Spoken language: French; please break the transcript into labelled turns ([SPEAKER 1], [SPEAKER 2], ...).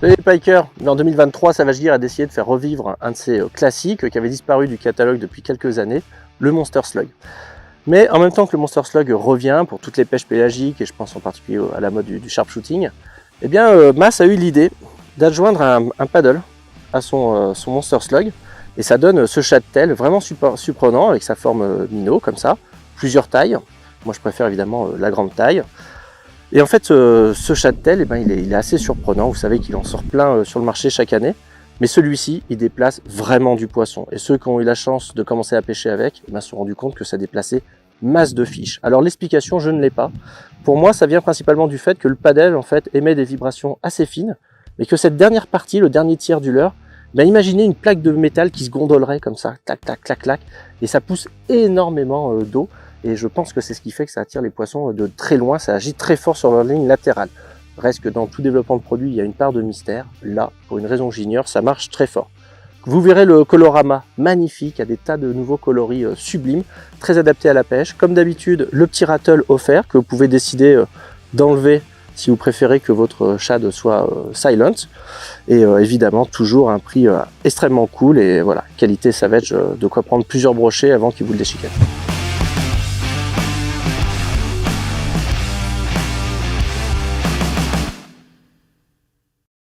[SPEAKER 1] Les Pikers, en 2023, Savage Gear a décidé de faire revivre un de ses classiques qui avait disparu du catalogue depuis quelques années, le Monster Slug. Mais en même temps que le Monster Slug revient pour toutes les pêches pélagiques, et je pense en particulier à la mode du sharpshooting, eh bien Mass a eu l'idée d'adjoindre un paddle à son Monster Slug, et ça donne ce châtel vraiment surprenant avec sa forme minot comme ça, plusieurs tailles. Moi je préfère évidemment la grande taille. Et en fait ce châtel, eh ben, il est assez surprenant, vous savez qu'il en sort plein sur le marché chaque année, mais celui-ci il déplace vraiment du poisson. Et ceux qui ont eu la chance de commencer à pêcher avec, eh ben, se sont rendus compte que ça déplaçait masse de fiches. Alors l'explication je ne l'ai pas. Pour moi ça vient principalement du fait que le paddle en fait émet des vibrations assez fines, mais que cette dernière partie, le dernier tiers du leurre, ben imaginez une plaque de métal qui se gondolerait comme ça, clac, clac, clac, clac, et ça pousse énormément d'eau, et je pense que c'est ce qui fait que ça attire les poissons de très loin, ça agit très fort sur leur ligne latérale. Reste que dans tout développement de produit, il y a une part de mystère. Là, pour une raison que j'ignore, ça marche très fort. Vous verrez le colorama magnifique, il y a des tas de nouveaux coloris sublimes, très adaptés à la pêche. Comme d'habitude, le petit rattle offert que vous pouvez décider d'enlever si vous préférez que votre shad soit silent. Et évidemment, toujours un prix extrêmement cool. Et voilà, qualité Savage, de quoi prendre plusieurs brochets avant qu'il vous le déchiquette.